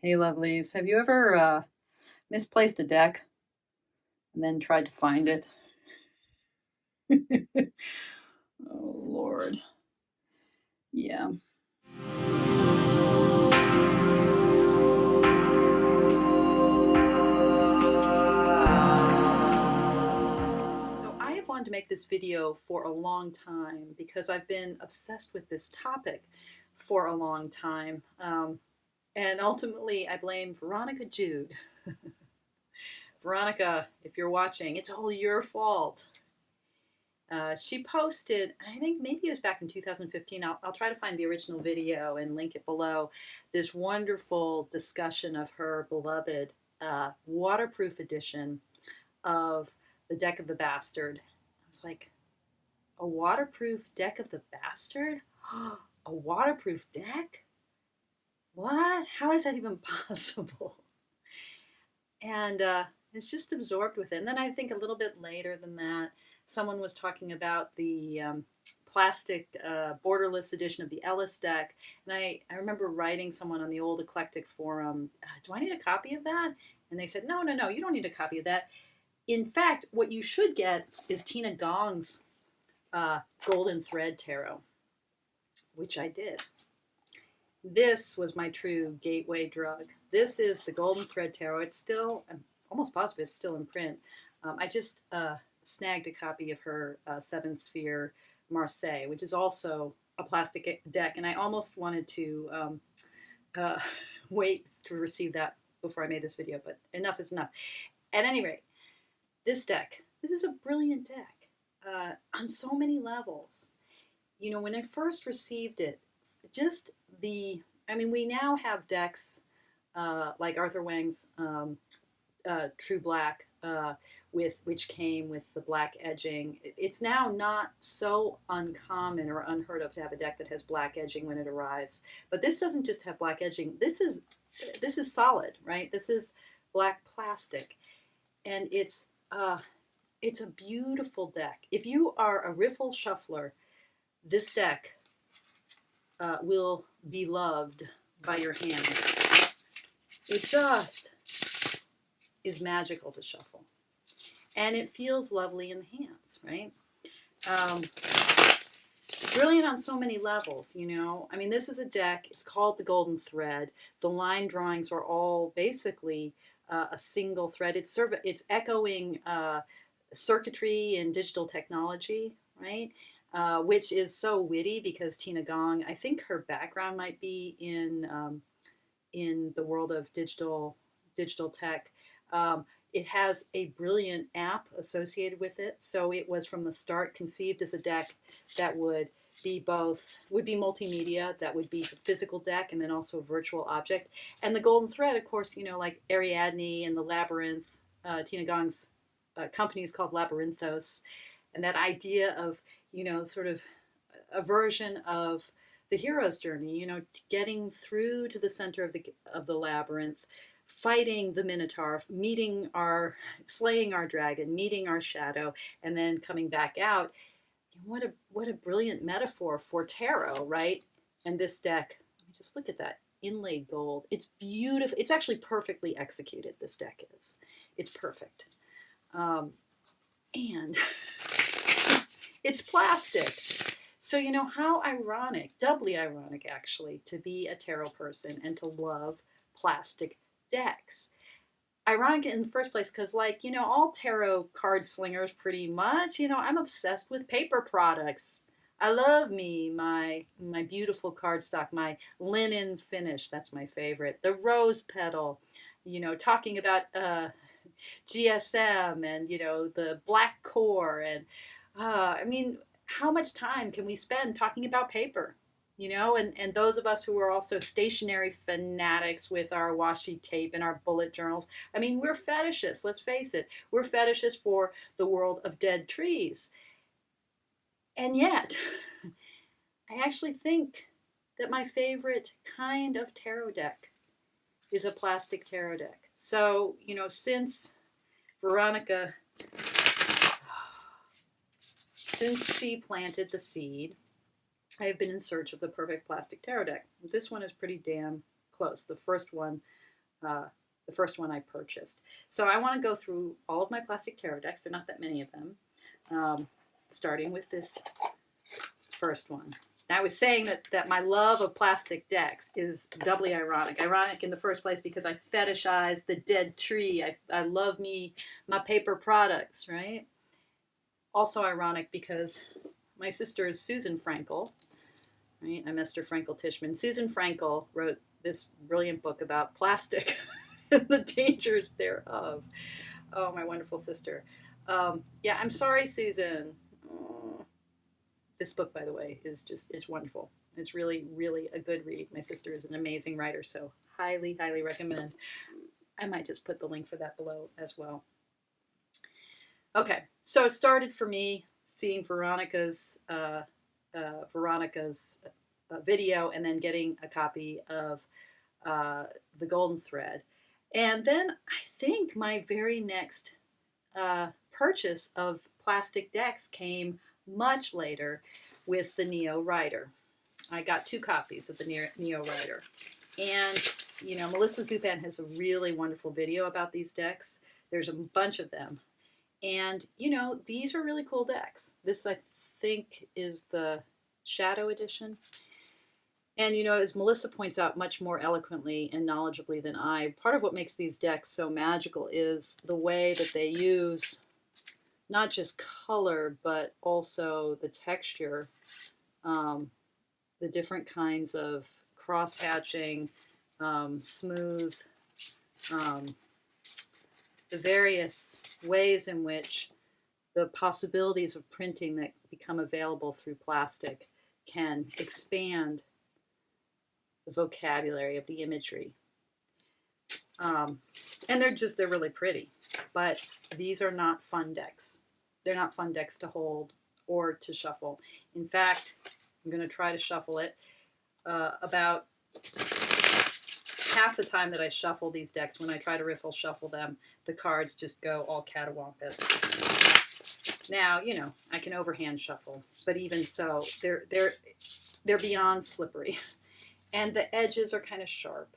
Hey, lovelies. Have you ever misplaced a deck and then tried to find it? Oh, Lord. Yeah. So I have wanted to make this video for a long time because I've been obsessed with this topic for a long time. And ultimately, I blame Veronica Jude. Veronica, if you're watching, it's all your fault. She posted, I think maybe it was back in 2015. I'll try to find the original video and link it below. This wonderful discussion of her beloved waterproof edition of the Deck of the Bastard. I was like, a waterproof Deck of the Bastard? A waterproof deck? What? How is that even possible? And it's just absorbed with it. And then I think a little bit later than that, someone was talking about the plastic borderless edition of the Ellis deck. And I remember writing someone on the old eclectic forum, do I need a copy of that? And they said, no, you don't need a copy of that. In fact, what you should get is Tina Gong's Golden Thread Tarot, which I did. This was my true gateway drug. This is the Golden Thread Tarot. It's still, I'm almost positive it's still in print. I just snagged a copy of her Seven Sphere Marseille, which is also a plastic deck, and I almost wanted to wait to receive that before I made this video, but enough is enough. At any rate, this deck, this is a brilliant deck on so many levels. You know, when I first received it, just we now have decks like Arthur Wang's True Black, which came with the black edging. It's now not so uncommon or unheard of to have a deck that has black edging when it arrives. But this doesn't just have black edging. This is solid, right? This is black plastic, and it's a beautiful deck. If you are a riffle shuffler, this deck will be loved by your hands. It just is magical to shuffle. And it feels lovely in the hands, right? Brilliant on so many levels, you know. I mean, this is a deck. It's called the Golden Thread. The line drawings are all basically a single thread. It's echoing circuitry and digital technology, right? Which is so witty because Tina Gong, I think her background might be in the world of digital tech. It has a brilliant app associated with it, so it was from the start conceived as a deck that would be multimedia, that would be the physical deck and then also a virtual object. And the Golden Thread, of course, you know, like Ariadne and the Labyrinth, Tina Gong's company is called Labyrinthos, and that idea of, you know, sort of a version of the hero's journey, you know, getting through to the center of the labyrinth, fighting the Minotaur, slaying our dragon, meeting our shadow, and then coming back out. What a brilliant metaphor for tarot, right? And this deck, just look at that inlaid gold. It's beautiful. It's actually perfectly executed. This deck is. It's perfect, and it's plastic. So, you know, how ironic, doubly ironic actually, to be a tarot person and to love plastic decks. Ironic in the first place because, like, you know, all tarot card slingers pretty much, you know, I'm obsessed with paper products. I love my beautiful cardstock, my linen finish, that's my favorite. The rose petal, you know, talking about GSM and, you know, the black core and I mean, how much time can we spend talking about paper? You know, and those of us who are also stationary fanatics with our washi tape and our bullet journals, I mean, we're fetishists, let's face it. We're fetishists for the world of dead trees. And yet, I actually think that my favorite kind of tarot deck is a plastic tarot deck. So, you know, since Veronica, since she planted the seed, I have been in search of the perfect plastic tarot deck. This one is pretty damn close. The first one the first one I purchased. So I want to go through all of my plastic tarot decks. There are not that many of them. Starting with this first one. Now, I was saying that my love of plastic decks is doubly ironic. Ironic in the first place because I fetishize the dead tree. I love my paper products, right? Also ironic because my sister is Susan Frankel, right? I'm Esther Frankel Tishman. Susan Frankel wrote this brilliant book about plastic and the dangers thereof. Oh, my wonderful sister. Yeah, I'm sorry, Susan. Oh. This book, by the way, it's wonderful. It's really, really a good read. My sister is an amazing writer, so highly, highly recommend. I might just put the link for that below as well. Okay, so it started for me seeing Veronica's video and then getting a copy of The Golden Thread. And then I think my very next purchase of plastic decks came much later with the Neo Rider. I got 2 copies of the Neo Rider. And, you know, Melissa Zupan has a really wonderful video about these decks. There's a bunch of them. And, you know, these are really cool decks. This, I think, is the Shadow Edition. And, you know, as Melissa points out much more eloquently and knowledgeably than I, part of what makes these decks so magical is the way that they use not just color, but also the texture, the different kinds of cross-hatching, smooth, the various ways in which the possibilities of printing that become available through plastic can expand the vocabulary of the imagery. And they're really pretty, but these are not fun decks. They're not fun decks to hold or to shuffle. In fact, I'm going to try to shuffle it. About half the time that I shuffle these decks, when I try to riffle shuffle them, the cards just go all catawampus. Now, you know, I can overhand shuffle, but even so, they're beyond slippery. And the edges are kind of sharp.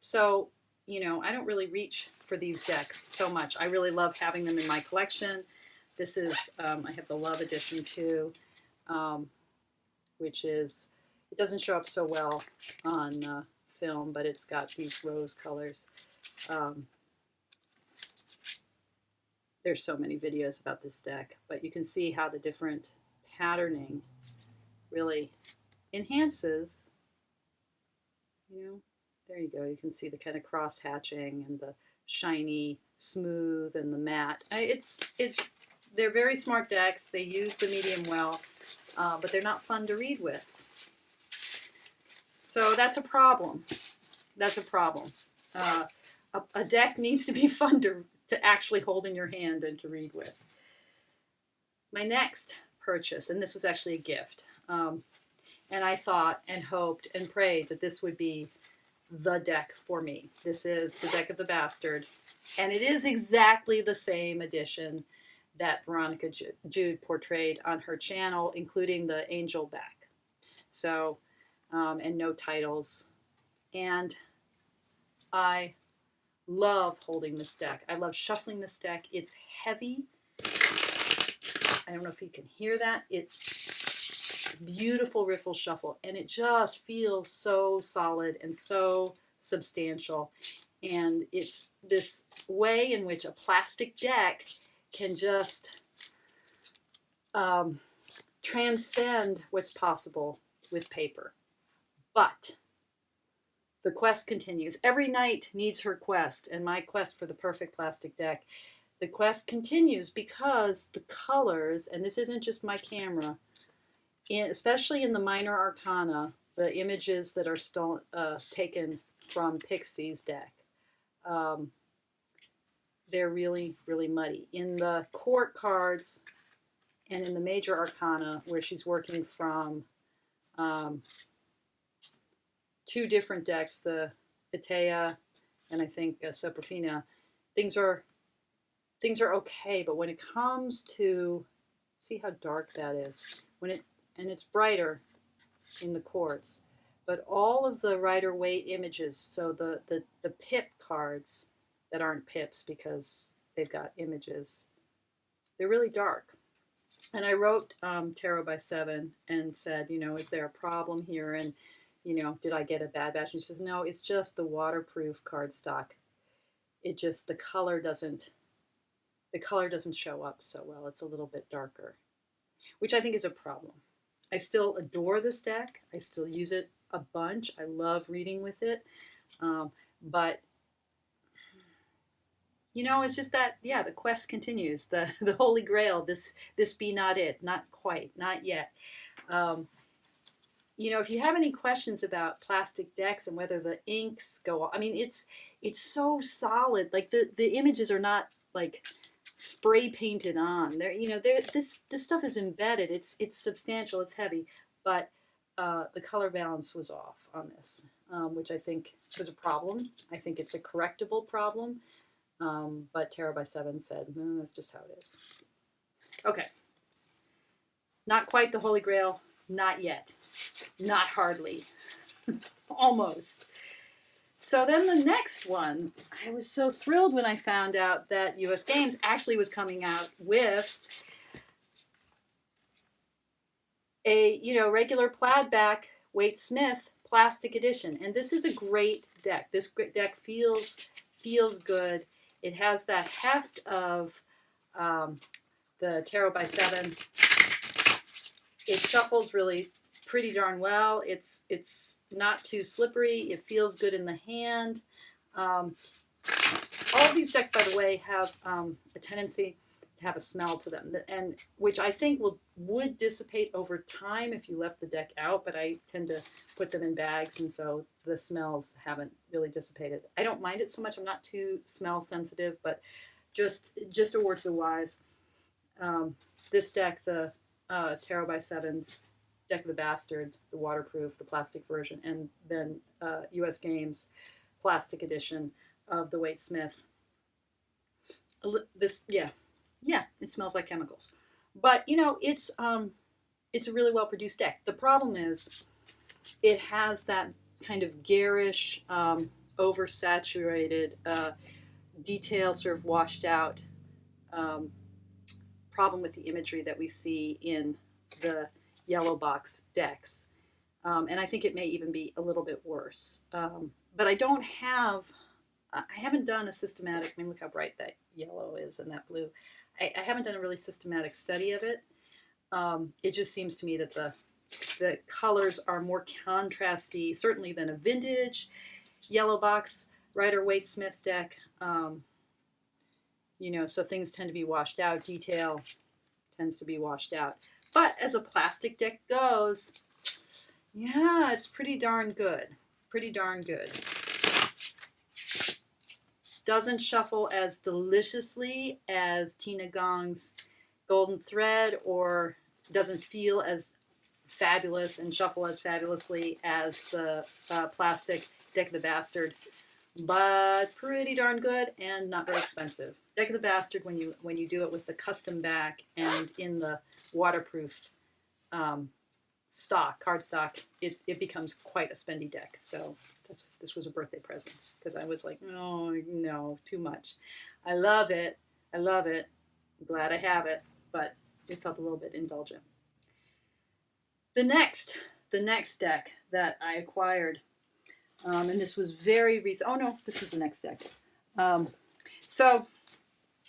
So, you know, I don't really reach for these decks so much. I really love having them in my collection. This is, I have the Love Edition too, which is, it doesn't show up so well on film, but it's got these rose colors. There's so many videos about this deck, but you can see how the different patterning really enhances, you know, there you go. You can see the kind of cross-hatching and the shiny, smooth, and the matte. They're very smart decks. They use the medium well, but they're not fun to read with. So that's a problem. That's a problem. A deck needs to be fun to actually hold in your hand and to read with. My next purchase, and this was actually a gift, and I thought and hoped and prayed that this would be the deck for me. This is the Deck of the Bastard, and it is exactly the same edition that Veronica Jude portrayed on her channel, including the angel back. So, and no titles. And I love holding this deck. I love shuffling this deck. It's heavy. I don't know if you can hear that. It's beautiful riffle shuffle, and it just feels so solid and so substantial. And it's this way in which a plastic deck can just transcend what's possible with paper. But the quest continues. Every knight needs her quest, and my quest for the perfect plastic deck. The quest continues because the colors, and this isn't just my camera, especially in the minor arcana, the images that are still taken from Pixie's deck, they're really, really muddy. In the court cards and in the major arcana, where she's working from 2 different decks, the Itea and I think Soprafina, things are okay, but when it comes to, see how dark that is, and it's brighter in the quartz, but all of the Rider-Waite images, so the pip cards that aren't pips because they've got images, they're really dark. And I wrote Tarot by Seven and said, is there a problem here? And, did I get a bad batch? And she says, no, it's just the waterproof cardstock. It just, the color doesn't show up so well. It's a little bit darker, which I think is a problem. I still adore this deck. I still use it a bunch. I love reading with it. But it's just that, yeah, the quest continues. The Holy Grail, this be not it. Not quite, not yet. If you have any questions about plastic decks and whether the inks go, I mean, it's so solid. Like the images are not like spray painted on. This stuff is embedded. It's substantial. It's heavy, but the color balance was off on this, which I think was a problem. I think it's a correctable problem. But Tarot by Seven said, no, that's just how it is. Okay. Not quite the Holy Grail. Not yet. Not hardly. Almost. So then the next one, I was so thrilled when I found out that US Games actually was coming out with a, regular plaid back Waite Smith plastic edition. And this is a great deck. This deck feels good. It has that heft of the Tarot by Seven. It shuffles really pretty darn well. It's not too slippery. It feels good in the hand. All of these decks, by the way, have a tendency to have a smell to them, and which I think would dissipate over time if you left the deck out. But I tend to put them in bags, and so the smells haven't really dissipated. I don't mind it so much. I'm not too smell sensitive, but just a word to the wise. This deck, the Tarot by Sevens, Deck of the Bastard, the waterproof, the plastic version, and then US Games plastic edition of the Waite Smith. This, yeah, it smells like chemicals, but it's a really well produced deck. The problem is it has that kind of garish, oversaturated, detail sort of washed out problem with the imagery that we see in the yellow box decks. And I think it may even be a little bit worse. But I haven't done a systematic, I mean, look how bright that yellow is and that blue. I haven't done a really systematic study of it. It just seems to me that the colors are more contrasty, certainly than a vintage yellow box Rider-Waite Smith deck. So things tend to be washed out. Detail tends to be washed out. But as a plastic deck goes, yeah, it's pretty darn good. Pretty darn good. Doesn't shuffle as deliciously as Tina Gong's Golden Thread, or doesn't feel as fabulous and shuffle as fabulously as the plastic Deck of the Bastard, but pretty darn good and not very expensive. Deck of the Bastard, when you do it with the custom back and in the waterproof card stock, it becomes quite a spendy deck. So this was a birthday present because I was like, oh no, too much. I love it. I'm glad I have it, but it felt a little bit indulgent. The next deck that I acquired, and this was very recent. Oh no, this is the next deck. So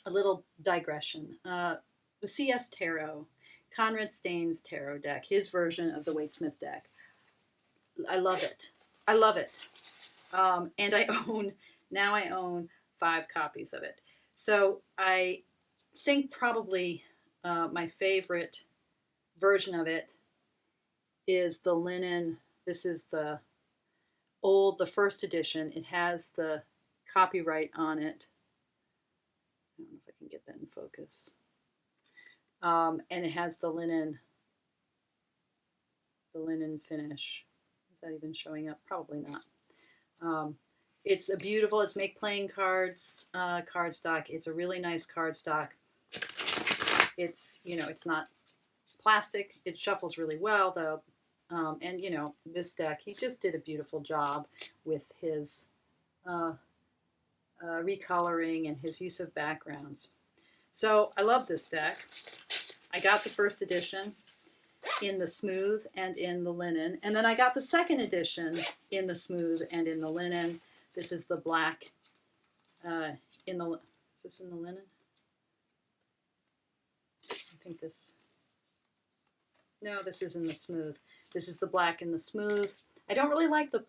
a little digression. The CS Tarot, Conrad Stain's tarot deck, his version of the Waite Smith deck. I love it. And I own 5 copies of it. So I think probably my favorite version of it is the linen. This is the first edition. It has the copyright on it. I don't know if I can get that in focus. And it has the linen finish. Is that even showing up? Probably not. It's it's make playing cards cardstock. It's a really nice cardstock. It's it's not plastic. It shuffles really well though. And you know, this deck, he just did a beautiful job with his recoloring and his use of backgrounds. So I love this deck. I got the first edition in the smooth and in the linen, and then I got the second edition in the smooth and in the linen. This is the black in the, is this in the linen? I think this, no, this is in the smooth. This is the black in the smooth. I don't really like the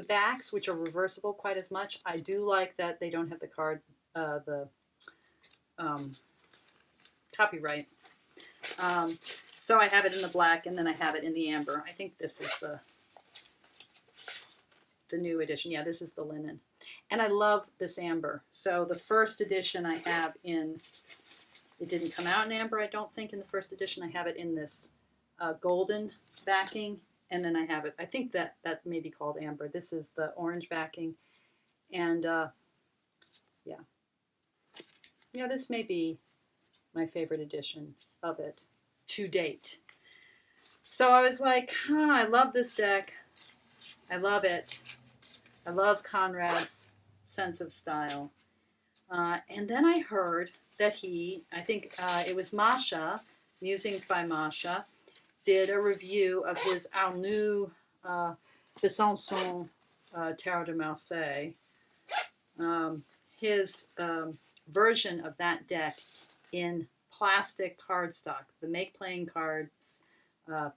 backs, which are reversible, quite as much. I do like that they don't have the card, copyright. So I have it in the black, and then I have it in the amber. I think this is the new edition. Yeah, this is the linen. And I love this amber. So the first edition I have in, it didn't come out in amber, I don't think, in the first edition. I have it in this golden backing, and then I have it, I think that may be called amber. This is the orange backing. And yeah. Yeah, this may be my favorite edition of it to date. So I was like, I love this deck. I love it. I love Conrad's sense of style. And then I heard that he, I think it was Masha, Musings by Masha, did a review of his Arnoux Besançon Tarot de Marseille. His version of that deck in plastic cardstock, the Make Playing Cards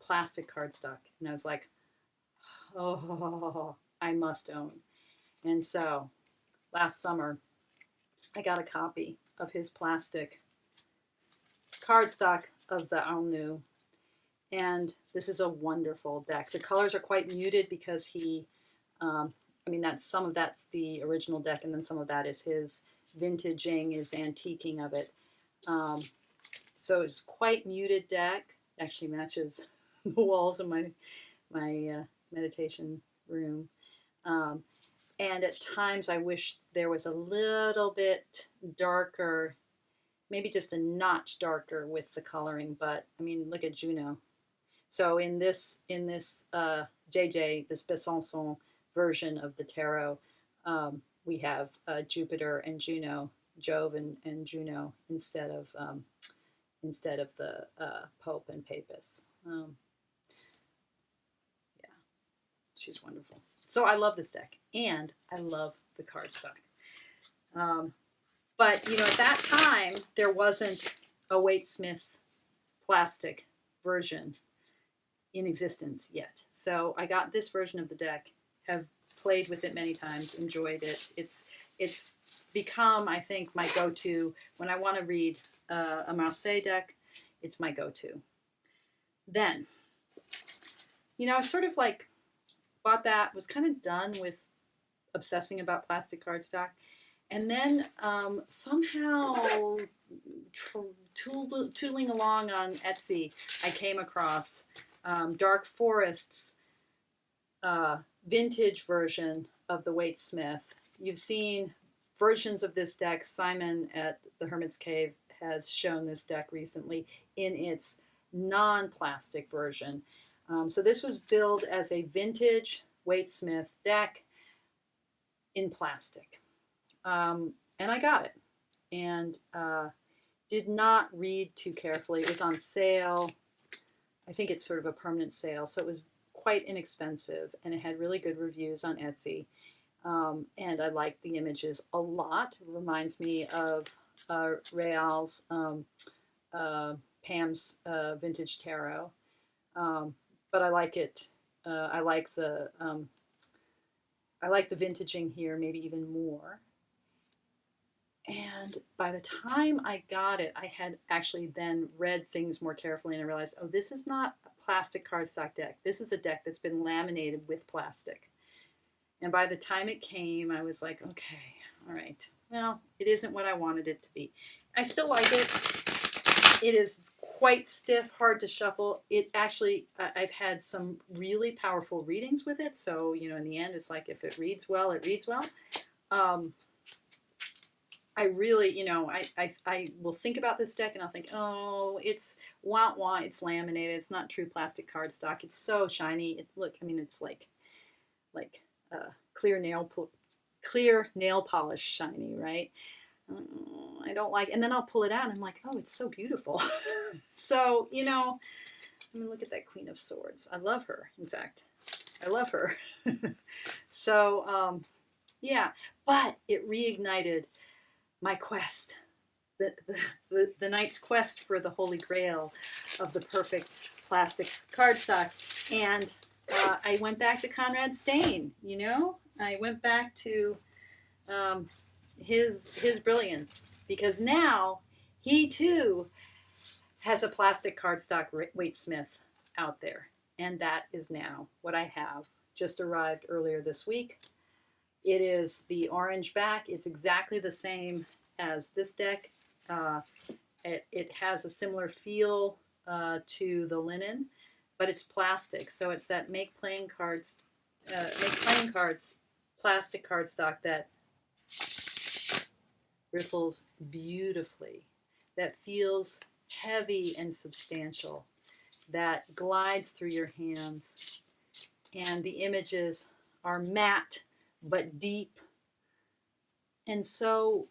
plastic cardstock. And I was like, oh, I must own. And so last summer, I got a copy of his plastic cardstock of the Arnoux. And this is a wonderful deck. The colors are quite muted because he, I mean, some of that's the original deck, and then some of that is his vintaging, his antiquing of it. So it's quite muted deck. Actually matches the walls of my meditation room. And at times I wish there was a little bit darker, maybe just a notch darker with the coloring. But I mean, look at Juno. So in this JJ, this Besançon version of the tarot, we have Jupiter and Juno, Jove and Juno instead of the Pope and Papus. Yeah, she's wonderful. So I love this deck, and I love the cardstock. But you know, at that time there wasn't a Waite Smith plastic version in existence yet. So I got this version of the deck, have played with it many times, enjoyed it. It's become, I think, my go-to when I want to read a Marseille deck. It's my go-to. Then, you know, I sort of like bought that, was kind of done with obsessing about plastic cardstock, and then somehow tootling along on Etsy, I came across Dark Forest's vintage version of the Waite Smith. You've seen versions of this deck. Simon at the Hermit's Cave has shown this deck recently in its non-plastic version. So this was billed as a vintage Waite Smith deck in plastic. And I got it. And did not read too carefully. It was on sale. I think it's sort of a permanent sale. So it was quite inexpensive. And it had really good reviews on Etsy. And I like the images a lot. It reminds me of Real's, Pam's vintage tarot. But I like it. I like the vintaging here, maybe even more. And by the time I got it, I had actually then read things more carefully, and I realized, oh, this is not a plastic cardstock deck. This is a deck that's been laminated with plastic. And by the time it came, I was like, okay, all right. Well, it isn't what I wanted it to be. I still like it. It is quite stiff, hard to shuffle. It actually, I've had some really powerful readings with it. So, you know, in the end, it's like if it reads well, it reads well. I really, you know, I will think about this deck and I'll think, oh, it's wah wah, it's laminated, it's not true plastic cardstock. It's so shiny. It's look, I mean, it's like clear nail polish shiny, right? I don't like, and then I'll pull it out and I'm like, oh, it's so beautiful. So, you know, I mean, look at that Queen of Swords. I love her. In fact, I love her. So, yeah, but it reignited my quest, the knight's quest for the Holy Grail of the perfect plastic cardstock. And I went back to Conrad Stain, you know? I went back to his brilliance, because now he too has a plastic cardstock Waite-Smith out there. And that is now what I have. Just arrived earlier this week. It is the orange back. It's exactly the same as this deck. It has a similar feel to the linen, but it's plastic. So it's that make playing cards plastic cardstock that riffles beautifully, that feels heavy and substantial, that glides through your hands, and the images are matte but deep. And so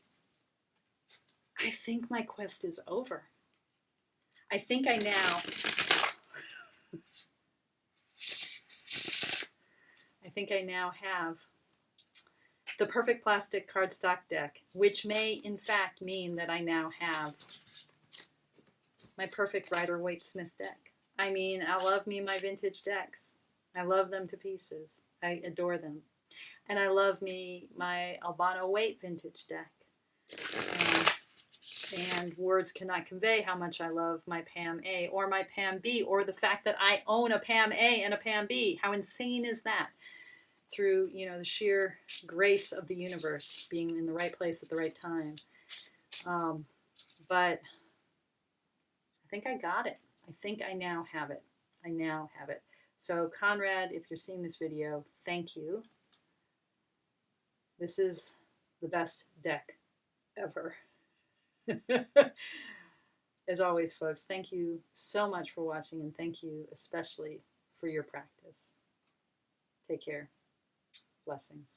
I think my quest is over. I think I now have the perfect plastic cardstock deck, which may in fact mean that I now have my perfect Rider-Waite-Smith deck. I mean, I love me my vintage decks. I love them to pieces. I adore them. And I love me my Albano Waite vintage deck. And words cannot convey how much I love my Pam A or my Pam B, or the fact that I own a Pam A and a Pam B. How insane is that? Through, you know, the sheer grace of the universe, being in the right place at the right time. But I think I got it. I think I now have it. I now have it. So Conrad, if you're seeing this video, thank you. This is the best deck ever. As always, folks, thank you so much for watching, and thank you especially for your practice. Take care. Blessings.